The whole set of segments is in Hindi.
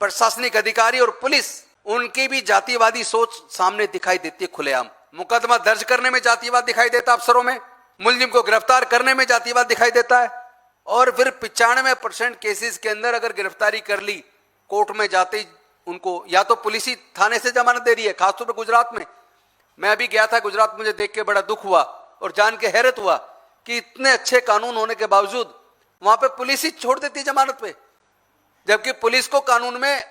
प्रशासनिक अधिकारी और पुलिस, उनकी भी जातिवादी सोच सामने दिखाई देती है खुलेआम। मुकदमा दर्ज करने में जातिवाद दिखाई देता है अफसरों में, मुलजिम को गिरफ्तार करने में जातिवाद दिखाई देता है, और फिर 95% केसेस के अंदर अगर गिरफ्तारी कर ली, कोर्ट में जाते ही उनको या तो पुलिस ही थाने से जमानत दे रही है। खासतौर पर गुजरात में, मैं अभी गया था गुजरात, मुझे देख के बड़ा दुख हुआ और जान के हैरत हुआ कि इतने अच्छे कानून होने के बावजूद वहां पे पुलिस ही छोड़ देती है जमानत पे, जबकि पुलिस को कानून में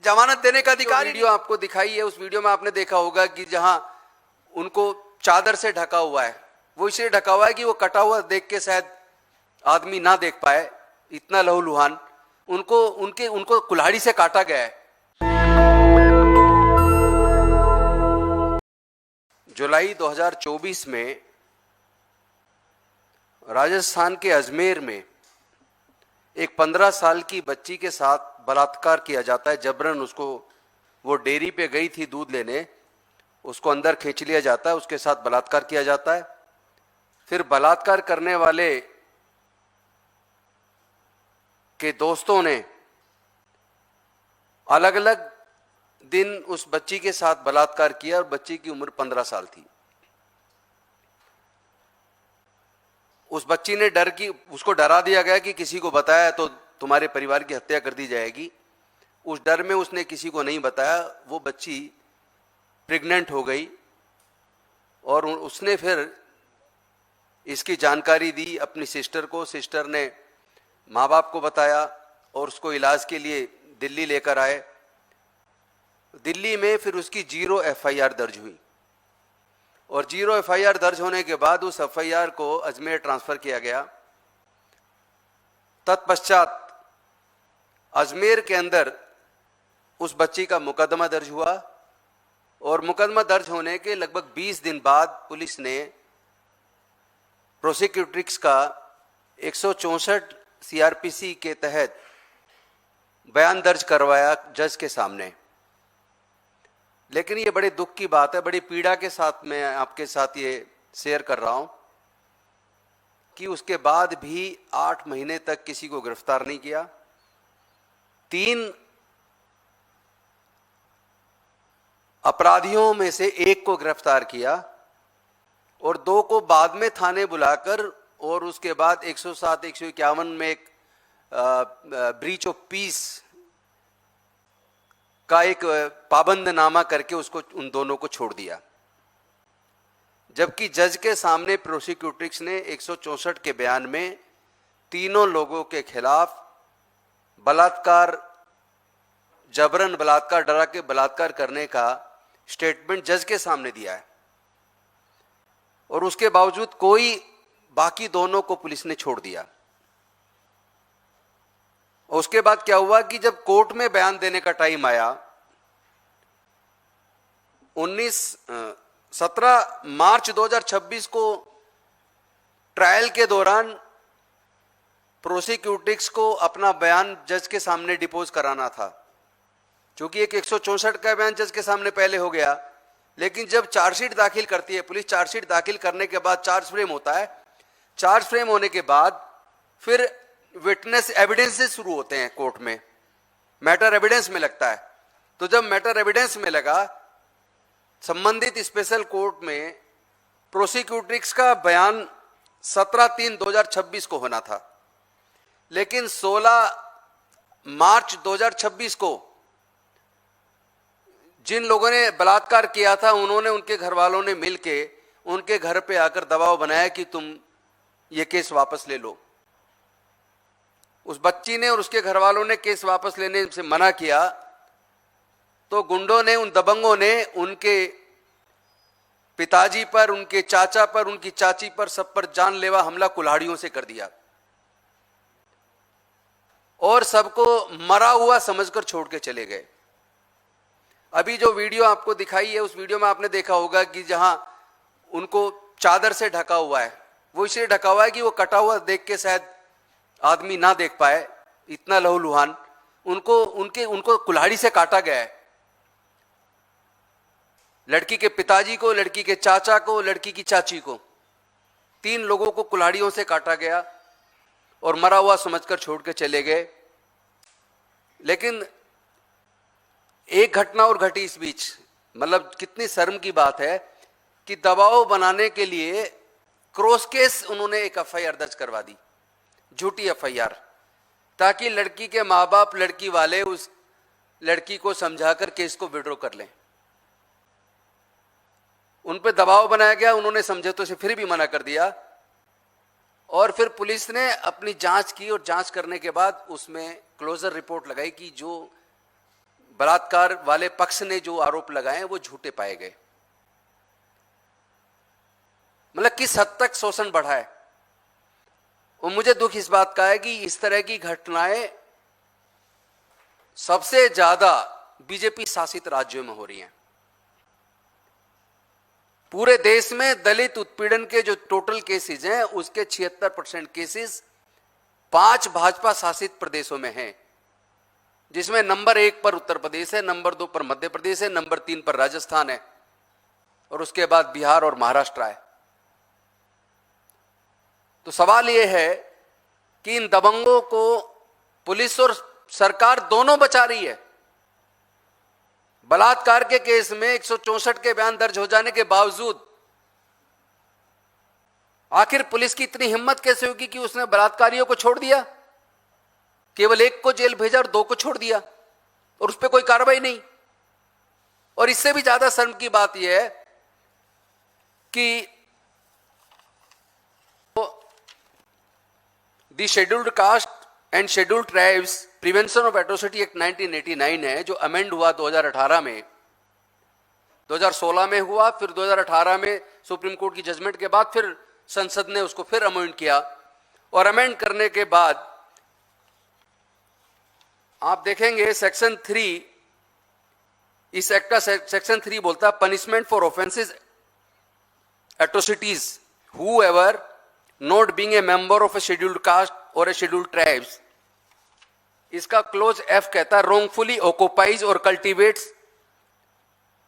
जमानत देने का अधिकार। वीडियो आपको दिखाई है, उस वीडियो में आपने देखा होगा कि जहां उनको चादर से ढका हुआ है, वो इसलिए ढका हुआ है कि वो कटा हुआ देख के शायद आदमी ना देख पाए, इतना लहूलुहान उनको कुल्हाड़ी से काटा गया है। जुलाई 2024 में राजस्थान के अजमेर में एक 15 साल की बच्ची के साथ बलात्कार किया जाता है, जबरन उसको, वो डेयरी पे गई थी दूध लेने, उसको अंदर खींच लिया जाता है, उसके साथ बलात्कार किया जाता है। फिर बलात्कार करने वाले के दोस्तों ने अलग अलग दिन उस बच्ची के साथ बलात्कार किया और बच्ची की उम्र 15 साल थी। उस बच्ची ने उसको डरा दिया गया कि किसी को बताया तो तुम्हारे परिवार की हत्या कर दी जाएगी। उस डर में उसने किसी को नहीं बताया, वो बच्ची प्रेग्नेंट हो गई और उसने फिर इसकी जानकारी दी अपनी सिस्टर को। सिस्टर ने माँ बाप को बताया और उसको इलाज के लिए दिल्ली लेकर आए। दिल्ली में फिर उसकी 0 FIR दर्ज हुई और 0 FIR दर्ज होने के बाद उस FIR को अजमेर ट्रांसफर किया गया। तत्पश्चात अजमेर के अंदर उस बच्ची का मुकदमा दर्ज हुआ और मुकदमा दर्ज होने के लगभग 20 दिन बाद पुलिस ने प्रोसिक्यूट्रिक्स का 164 CRPC के तहत बयान दर्ज करवाया जज के सामने। लेकिन ये बड़े दुख की बात है, बड़ी पीड़ा के साथ मैं आपके साथ ये शेयर कर रहा हूं कि उसके बाद भी 8 महीने तक किसी को गिरफ्तार नहीं किया। 3 अपराधियों में से 1 को गिरफ्तार किया और 2 को बाद में थाने बुलाकर और उसके बाद 107, 151 में एक ब्रीच ऑफ पीस का एक पाबंदनामा करके उसको, उन दोनों को छोड़ दिया। जबकि जज के सामने प्रोसिक्यूट्रिक्स ने 164 के बयान में तीनों लोगों के खिलाफ बलात्कार, जबरन बलात्कार, डरा के बलात्कार करने का स्टेटमेंट जज के सामने दिया है और उसके बावजूद बाकी दोनों को पुलिस ने छोड़ दिया। उसके बाद क्या हुआ कि जब कोर्ट में बयान देने का टाइम आया, 17 मार्च 2026 को ट्रायल के दौरान प्रोसिक्यूट्रिक्स को अपना बयान जज के सामने डिपोज कराना था, क्योंकि एक 164 का बयान जज के सामने पहले हो गया। लेकिन जब चार्जशीट दाखिल करती है पुलिस, चार्जशीट दाखिल करने के बाद चार्ज फ्रेम होता है, चार्ज फ्रेम होने के बाद फिर विटनेस एविडेंसेस शुरू होते हैं कोर्ट में, मैटर एविडेंस में लगता है। तो जब मैटर एविडेंस में लगा, संबंधित स्पेशल कोर्ट में प्रोसिक्यूट्रिक्स का बयान 17/3/2026 को होना था, लेकिन 16 मार्च 2026 को जिन लोगों ने बलात्कार किया था, उन्होंने, उनके घर वालों ने मिलके उनके घर पे आकर दबाव बनाया कि तुम ये केस वापस ले लो। उस बच्ची ने और उसके घर वालों ने केस वापस लेने से मना किया तो गुंडों ने, उन दबंगों ने उनके पिताजी पर, उनके चाचा पर, उनकी चाची पर, सब पर जानलेवा हमला कुल्हाड़ियों से कर दिया और सबको मरा हुआ समझकर छोड़ के चले गए। अभी जो वीडियो आपको दिखाई है, उस वीडियो में आपने देखा होगा कि जहां उनको चादर से ढका हुआ है, वो इसलिए ढका हुआ है कि वो कटा हुआ देख के शायद आदमी ना देख पाए, इतना लहूलुहान उनको कुल्हाड़ी से काटा गया है। लड़की के पिताजी को, लड़की के चाचा को, लड़की की चाची को, 3 लोगों को कुल्हाड़ियों से काटा गया और मरा हुआ समझकर छोड़ के चले गए। लेकिन एक घटना और घटी इस बीच, मतलब कितनी शर्म की बात है कि दबाव बनाने के लिए क्रॉस केस उन्होंने एक एफआईआर दर्ज करवा दी, झूठी एफआईआर, ताकि लड़की के माँ बाप लड़की वाले उस लड़की को समझाकर केस को विड्रॉ कर लें। उन पे दबाव बनाया गया, उन्होंने समझौते से फिर भी मना कर दिया, और फिर पुलिस ने अपनी जांच की और जांच करने के बाद उसमें क्लोजर रिपोर्ट लगाई कि जो बलात्कार वाले पक्ष ने जो आरोप लगाए वो झूठे पाए गए। मतलब किस हद तक शोषण बढ़ा है। और मुझे दुख इस बात का है कि इस तरह की घटनाएं सबसे ज्यादा बीजेपी शासित राज्यों में हो रही हैं। पूरे देश में दलित उत्पीड़न के जो टोटल केसेस हैं उसके 76% केसेस 5 भाजपा शासित प्रदेशों में हैं, जिसमें नंबर 1 पर उत्तर प्रदेश है, नंबर 2 पर मध्य प्रदेश है, नंबर 3 पर राजस्थान है, और उसके बाद बिहार और महाराष्ट्र है। तो सवाल यह है कि इन दबंगों को पुलिस और सरकार दोनों बचा रही है। बलात्कार के केस में 164 के बयान दर्ज हो जाने के बावजूद आखिर पुलिस की इतनी हिम्मत कैसे होगी कि उसने बलात्कारियों को छोड़ दिया, केवल 1 को जेल भेजा और 2 को छोड़ दिया, और उस पर कोई कार्रवाई नहीं। और इससे भी ज्यादा शर्म की बात यह है कि the scheduled caste and scheduled tribes prevention of atrocity act 1989 है, जो अमेंड हुआ 2018 में, 2016 में हुआ, फिर 2018 में सुप्रीम कोर्ट की जजमेंट के बाद फिर संसद ने उसको फिर अमेंड किया, और अमेंड करने के बाद आप देखेंगे सेक्शन 3, इस एक्ट का सेक्शन 3 बोलता है punishment for offences atrocities whoever not being a member of A scheduled caste और ए शेड्यूल्ड ट्राइब्स। इसका क्लोज एफ कहता है wrongfully occupies और cultivates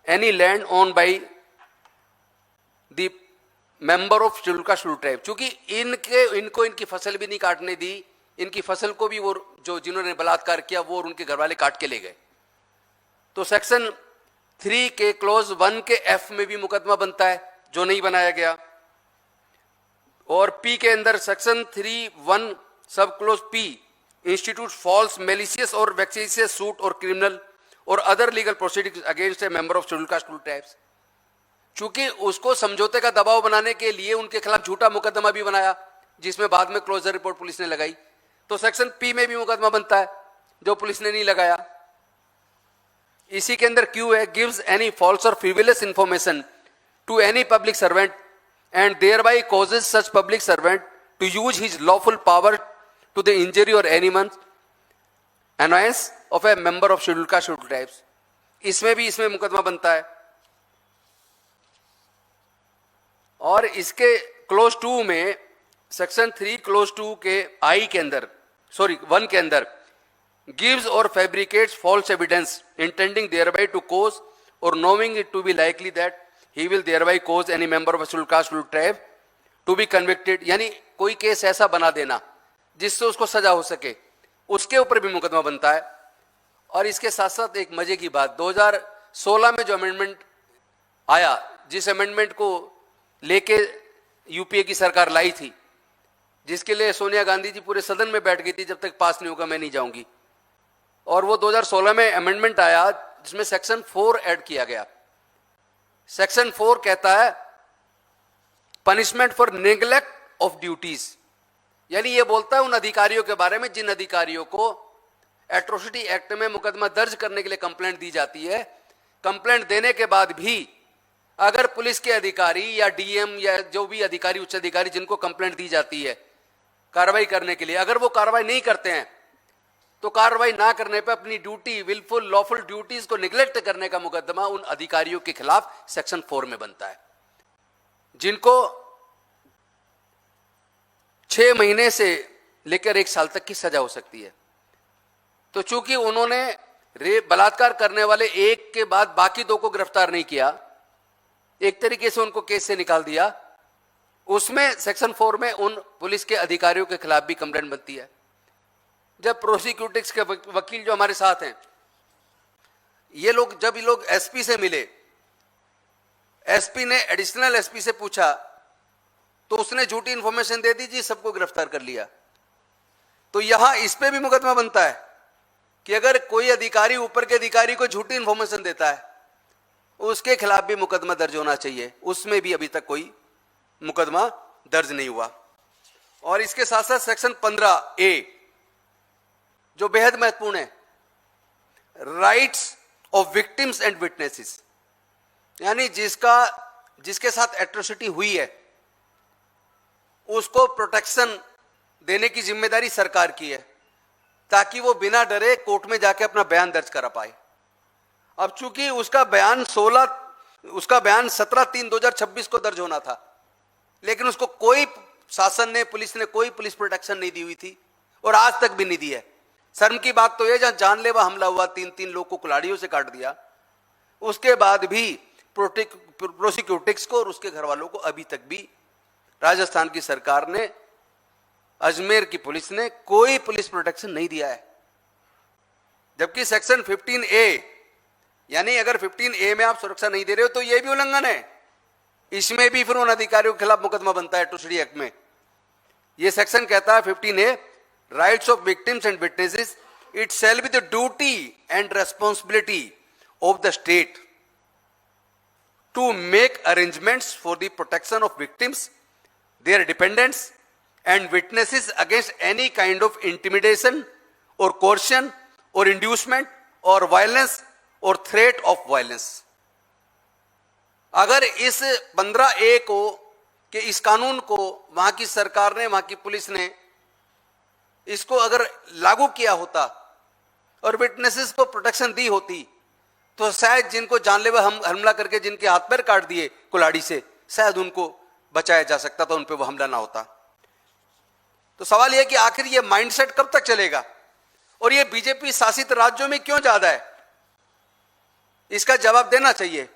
any land owned by the member of scheduled caste scheduled tribe. चूंकि इनको इनकी फसल भी नहीं काटने दी, इनकी फसल को भी वो जो जिन्होंने बलात्कार किया वो और उनके घरवाले काट के ले गए। तो सेक्शन 3 के क्लोज 1 के एफ में भी मुकदमा बनता है, जो नहीं बनाया गया। और पी के अंदर section 3(1) sub clause p institute false malicious और वेक्सिशियस सूट और क्रिमिनल और other legal proceedings against a member of scheduled caste scheduled tribes. चूंकि उसको समझौते का दबाव बनाने के लिए उनके खिलाफ झूठा मुकदमा भी बनाया, जिसमें बाद में क्लोजर रिपोर्ट पुलिस ने लगाई, तो सेक्शन पी में भी मुकदमा बनता है, जो पुलिस ने नहीं लगाया। इसी के अंदर क्यू है गिव्स एनी फॉल्स और frivolous information to any public servant and thereby causes such public servant to use his lawful power to the injury or annoyance of a member of scheduled caste scheduled tribes। इसमें मुकदमा बनता है। और इसके क्लोज 2 में सेक्शन 3 क्लोज 2 के आई के अंदर 1 के अंदर gives or fabricates false evidence intending thereby to cause or knowing it to be likely that he will thereby cause any member of a scheduled caste scheduled tribe to be convicted। यानी कोई केस ऐसा बना देना जिससे उसको सजा हो सके, उसके ऊपर भी मुकदमा बनता है। और इसके साथ साथ एक मजे की बात, 2016 में जो अमेंडमेंट आया, जिस अमेंडमेंट को लेके यूपीए की सरकार लाई थी, जिसके लिए सोनिया गांधी जी पूरे सदन में बैठ गई थी, जब तक पास नहीं होगा मैं नहीं जाऊंगी, और वो 2016 में अमेंडमेंट आया जिसमें सेक्शन 4 ऐड किया गया। सेक्शन 4 कहता है punishment for neglect of duties, यानी ये बोलता है उन अधिकारियों के बारे में जिन अधिकारियों को एट्रोसिटी एक्ट में मुकदमा दर्ज करने के लिए कंप्लेंट दी जाती है, कंप्लेंट देने के बाद भी अगर पुलिस के अधिकारी या डीएम या जो भी अधिकारी उच्च अधिकारी जिनको कंप्लेंट दी जाती है कार्रवाई करने के लिए, अगर वो कार्रवाई नहीं करते हैं तो कार्रवाई ना करने पर अपनी ड्यूटी विलफुल लॉफुल ड्यूटीज को निगलेक्ट करने का मुकदमा उन अधिकारियों के खिलाफ सेक्शन 4 में बनता है, जिनको 6 महीने से लेकर 1 साल तक की सजा हो सकती है। तो चूंकि उन्होंने बलात्कार करने वाले एक के बाद बाकी 2 को गिरफ्तार नहीं किया, एक तरीके से उनको केस से निकाल दिया, उसमें सेक्शन 4 में उन पुलिस के अधिकारियों के खिलाफ भी कंप्लेंट बनती है। जब प्रोसिक्यूटिंग के वकील जो हमारे साथ हैं, ये लोग जब ये लोग एसपी से मिले, एसपी ने एडिशनल एसपी से पूछा तो उसने झूठी इंफॉर्मेशन दे दी जी, सबको गिरफ्तार कर लिया। तो यहां इस पे भी मुकदमा बनता है कि अगर कोई अधिकारी ऊपर के अधिकारी को झूठी इंफॉर्मेशन देता है उसके खिलाफ भी मुकदमा दर्ज होना चाहिए। उसमें भी अभी तक कोई मुकदमा दर्ज नहीं हुआ। और इसके साथ साथ सेक्शन 15A जो बेहद महत्वपूर्ण है, rights of victims and witnesses, यानी जिसके साथ एट्रोसिटी हुई है उसको प्रोटेक्शन देने की जिम्मेदारी सरकार की है, ताकि वो बिना डरे कोर्ट में जाके अपना बयान दर्ज करा पाए। अब चूंकि उसका बयान 17/3/2026 को दर्ज होना था, लेकिन उसको कोई शासन ने, पुलिस ने कोई पुलिस प्रोटेक्शन नहीं दी हुई थी और आज तक भी नहीं दी है। शर्म की बात तो यह, जहां जानलेवा हमला हुआ, 3 लोग को कुल्हाड़ियों से काट दिया, उसके बाद भी प्रोसिक्यूटिक्स को और उसके घर वालों को अभी तक भी राजस्थान की सरकार ने, अजमेर की पुलिस ने कोई पुलिस प्रोटेक्शन नहीं दिया है। जबकि सेक्शन 15A, यानी अगर 15A में आप सुरक्षा नहीं दे रहे हो तो यह भी उल्लंघन है। इसमें भी फिर उन अधिकारियों के खिलाफ मुकदमा बनता है एट्रोसिटी एक्ट में। यह सेक्शन कहता है 15A, rights of victims and witnesses, it shall be the duty and responsibility of the state to make arrangements for the protection of victims, their dependents and witnesses against any kind of intimidation or coercion or inducement or violence or threat of violence। अगर इस 15A को के इस कानून को वहां की सरकार ने, वहां की पुलिस ने इसको अगर लागू किया होता और विटनेसेस को प्रोटेक्शन दी होती तो शायद जिनको जानलेवा हमला करके जिनके हाथ पैर काट दिए कुल्हाड़ी से, शायद उनको बचाया जा सकता था, उन पे वो हमला ना होता। तो सवाल यह कि आखिर ये माइंडसेट कब तक चलेगा और ये बीजेपी शासित राज्यों में क्यों ज्यादा है, इसका जवाब देना चाहिए।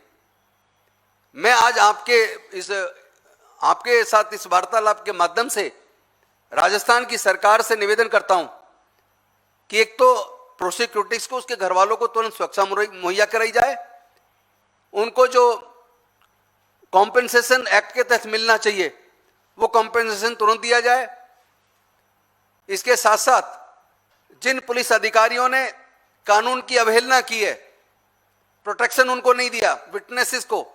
मैं आज आपके साथ इस वार्तालाप के माध्यम से राजस्थान की सरकार से निवेदन करता हूं कि एक तो प्रोसिक्यूटिक्स को, उसके घर वालों को तुरंत सुरक्षा मुहैया कराई जाए, उनको जो कॉम्पेंसेशन एक्ट के तहत मिलना चाहिए वो कॉम्पेंसेशन तुरंत दिया जाए। इसके साथ साथ जिन पुलिस अधिकारियों ने कानून की अवहेलना की है, प्रोटेक्शन उनको नहीं दिया विटनेसेस को,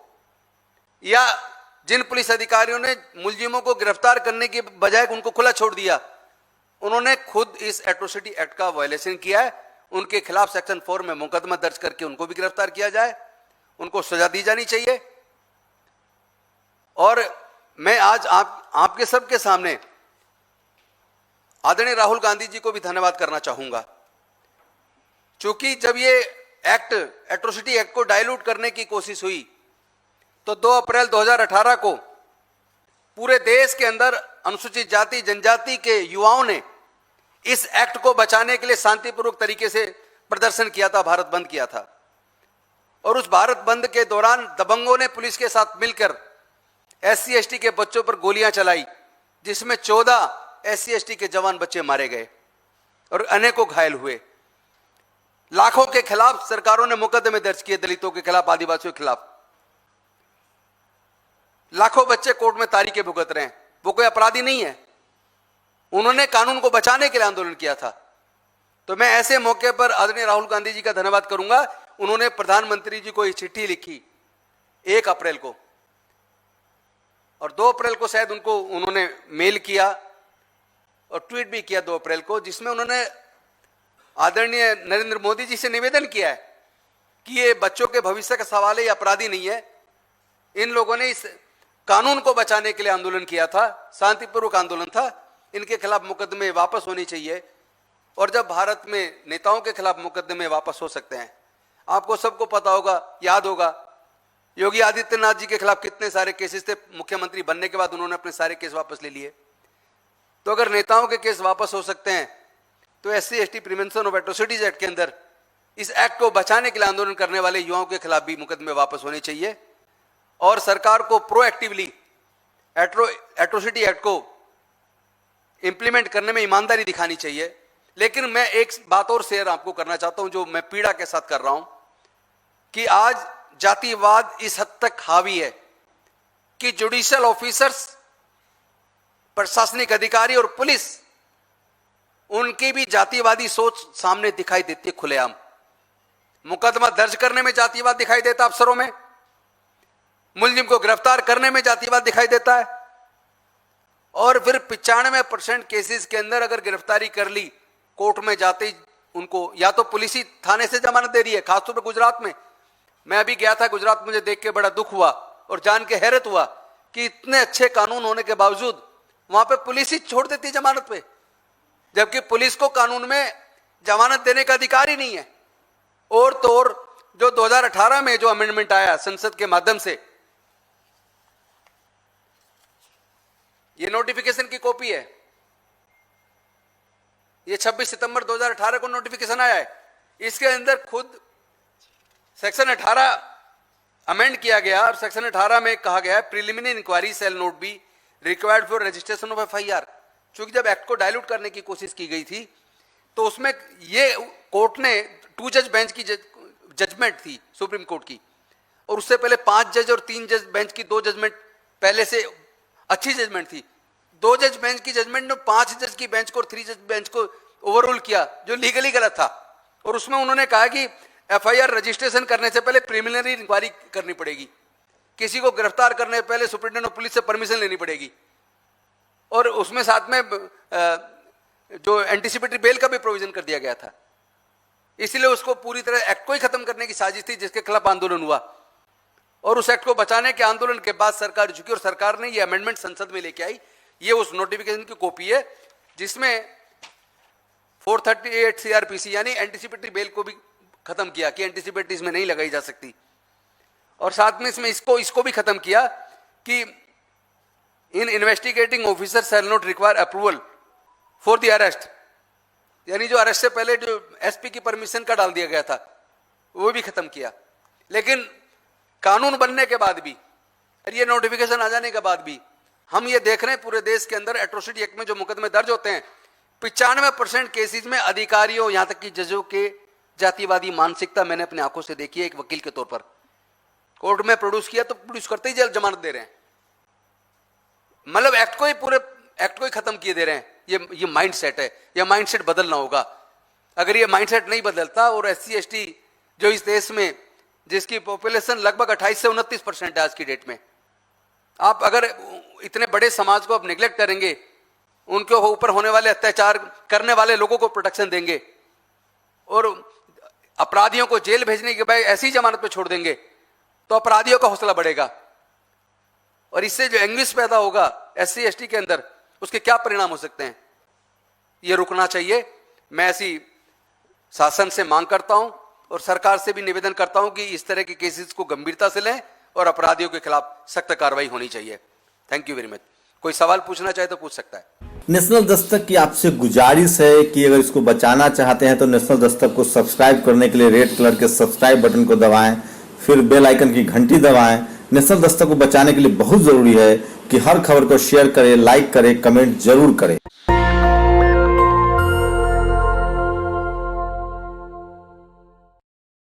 या जिन पुलिस अधिकारियों ने मुलजिमों को गिरफ्तार करने के बजाय उनको खुला छोड़ दिया, उन्होंने खुद इस एट्रोसिटी एक्ट का वायलेशन किया है, उनके खिलाफ सेक्शन 4 में मुकदमा दर्ज करके उनको भी गिरफ्तार किया जाए, उनको सजा दी जानी चाहिए। और मैं आज आपके सबके सामने आदरणीय राहुल गांधी जी को भी धन्यवाद करना चाहूंगा, क्योंकि जब ये एक्ट, एट्रोसिटी एक्ट को डाइल्यूट करने की कोशिश हुई तो 2 अप्रैल 2018 को पूरे देश के अंदर अनुसूचित जाति जनजाति के युवाओं ने इस एक्ट को बचाने के लिए शांतिपूर्वक तरीके से प्रदर्शन किया था, भारत बंद किया था। और उस भारत बंद के दौरान दबंगों ने पुलिस के साथ मिलकर SC/ST के बच्चों पर गोलियां चलाई, जिसमें 14 SC/ST के जवान बच्चे मारे गए और अनेकों घायल हुए। लाखों के खिलाफ सरकारों ने मुकदमे दर्ज किए, दलितों के खिलाफ, आदिवासियों के खिलाफ। लाखों बच्चे कोर्ट में तारीखें भुगत रहे हैं, वो कोई अपराधी नहीं है, उन्होंने कानून को बचाने के लिए आंदोलन किया था। तो मैं ऐसे मौके पर आदरणीय राहुल गांधी जी का धन्यवाद करूंगा। उन्होंने प्रधानमंत्री जी को ये चिट्ठी लिखी 1 अप्रैल को, और 2 अप्रैल को शायद उन्होंने मेल किया और ट्वीट भी किया 2 अप्रैल को, जिसमें उन्होंने आदरणीय नरेंद्र मोदी जी से निवेदन किया है कि ये बच्चों के भविष्य का सवाल है, ये अपराधी नहीं है। इन लोगों ने इस कानून को बचाने के लिए आंदोलन किया था, शांतिपूर्वक आंदोलन था, इनके खिलाफ मुकदमे वापस होने चाहिए। और जब भारत में नेताओं के खिलाफ मुकदमे वापस हो सकते हैं, आपको सबको पता होगा, याद होगा, योगी आदित्यनाथ जी के खिलाफ कितने सारे केसेस थे, मुख्यमंत्री बनने के बाद उन्होंने अपने सारे केस वापस ले लिए। तो अगर नेताओं के केस वापस हो सकते हैं तो SC/ST prevention of atrocities act के अंदर इस एक्ट को बचाने के लिए आंदोलन करने वाले युवाओं के खिलाफ भी मुकदमे वापस होने चाहिए। और सरकार को प्रोएक्टिवली एट्रोसिटी एक्ट को इंप्लीमेंट करने में ईमानदारी दिखानी चाहिए। लेकिन मैं एक बात और शेयर आपको करना चाहता हूं, जो मैं पीड़ा के साथ कर रहा हूं। कि आज जातिवाद इस हद तक हावी है कि जुडिशियल ऑफिसर्स, प्रशासनिक अधिकारी और पुलिस, उनकी भी जातिवादी सोच सामने दिखाई देती है खुलेआम। मुकदमा दर्ज करने में जातिवाद दिखाई देता अफसरों में, मुलजिम को गिरफ्तार करने में जातिवाद दिखाई देता है, और फिर 95% केसेस के अंदर अगर गिरफ्तारी कर ली, कोर्ट में जाते ही उनको या तो पुलिस ही थाने से जमानत दे रही है। खासतौर पर गुजरात में, मैं अभी गया था गुजरात, मुझे देख के बड़ा दुख हुआ और जान के हैरत हुआ कि इतने अच्छे कानून होने के बावजूद वहां पे पुलिस ही छोड़ देती है जमानत पे, जबकि पुलिस को कानून में जमानत देने का अधिकार ही नहीं है। और तो और जो 2018 में जो अमेंडमेंट आया संसद के माध्यम से, ये नोटिफिकेशन की कॉपी है, ये 26 सितंबर 2018 को नोटिफिकेशन आया है। इसके अंदर खुद सेक्शन 18 अमेंड किया गया और सेक्शन 18 में कहा गया है preliminary inquiry shall not be required for registration of FIR. चूंकि जब एक्ट को डायल्यूट करने की कोशिश की गई थी तो उसमें ये कोर्ट ने 2 जज बेंच की जजमेंट थी सुप्रीम कोर्ट की, और उससे पहले 5 जज और 3 जज बेंच की 2 जजमेंट पहले से अच्छी जजमेंट थी। 2 जज बेंच की जजमेंट ने 5 जज की बेंच को और 3 जज बेंच को ओवररूल किया, जो लीगली गलत था। और उसमें उन्होंने कहा कि एफआईआर रजिस्ट्रेशन करने से पहले प्रिलिमिनरी इंक्वायरी करनी पड़ेगी, किसी को गिरफ्तार करने से पहले सुप्रीटेंडेंट ऑफ पुलिस से परमिशन लेनी पड़ेगी, और उसमें साथ में जो एंटीसिपेटरी बेल का भी प्रोविजन कर दिया गया था। इसलिए उसको पूरी तरह एक्ट को ही खत्म करने की साजिश थी, जिसके खिलाफ आंदोलन हुआ, और उस एक्ट को बचाने के आंदोलन के बाद सरकार झुकी और सरकार ने ये अमेंडमेंट संसद में लेके आई। ये उस नोटिफिकेशन की कॉपी है जिसमें 438 सीआरपीसी यानी एंटीसिपेटरी बेल को भी खत्म किया कि एंटीसिपेटरी इसमें नहीं लगाई जा सकती, और साथ में इसमें इसको भी खत्म किया कि इन investigating officer shall not require approval for the arrest, यानी जो अरेस्ट से पहले जो एसपी की परमिशन का डाल दिया गया था वो भी खत्म किया। लेकिन कानून बनने के बाद भी और ये नोटिफिकेशन आ जाने के बाद भी हम ये देख रहे हैं पूरे देश के अंदर एट्रोसिटी एक्ट में जो मुकदमे दर्ज होते हैं 95% केसेस में अधिकारियों यहां तक कि जजों के जातिवादी मानसिकता मैंने अपनी आंखों से देखी है। एक वकील के तौर पर कोर्ट में प्रोड्यूस किया तो प्रोड्यूस करते ही जमानत दे रहे हैं, मतलब पूरे एक्ट को ही खत्म किए दे रहे हैं। ये माइंडसेट है, ये माइंडसेट बदलना होगा। अगर ये माइंडसेट नहीं बदलता और एससी एसटी जो इस देश में जिसकी पॉपुलेशन लगभग 28 से 29% है आज की डेट में, आप अगर इतने बड़े समाज को आप निगलेक्ट करेंगे, उनके ऊपर होने वाले अत्याचार करने वाले लोगों को प्रोटेक्शन देंगे और अपराधियों को जेल भेजने के बाद ऐसी जमानत पे छोड़ देंगे, तो अपराधियों का हौसला बढ़ेगा और इससे जो एंग्विश पैदा होगा एससी एसटी के अंदर, उसके क्या परिणाम हो सकते हैं, ये रुकना चाहिए। मैं ऐसी शासन से मांग करता हूं और सरकार से भी निवेदन करता हूं कि इस तरह के केसेस को गंभीरता से लें और अपराधियों के खिलाफ सख्त कार्रवाई होनी चाहिए। Thank you very much. कोई सवाल पूछना चाहे तो पूछ सकता है। नेशनल दस्तक की आपसे गुजारिश है कि अगर इसको बचाना चाहते हैं तो नेशनल दस्तक को सब्सक्राइब करने के लिए रेड कलर के सब्सक्राइब बटन को दबाएं, फिर बेल आइकन की घंटी दबाएं। नेशनल दस्तक को बचाने के लिए बहुत जरूरी है कि हर खबर को शेयर करें, लाइक करें, कमेंट जरूर करें।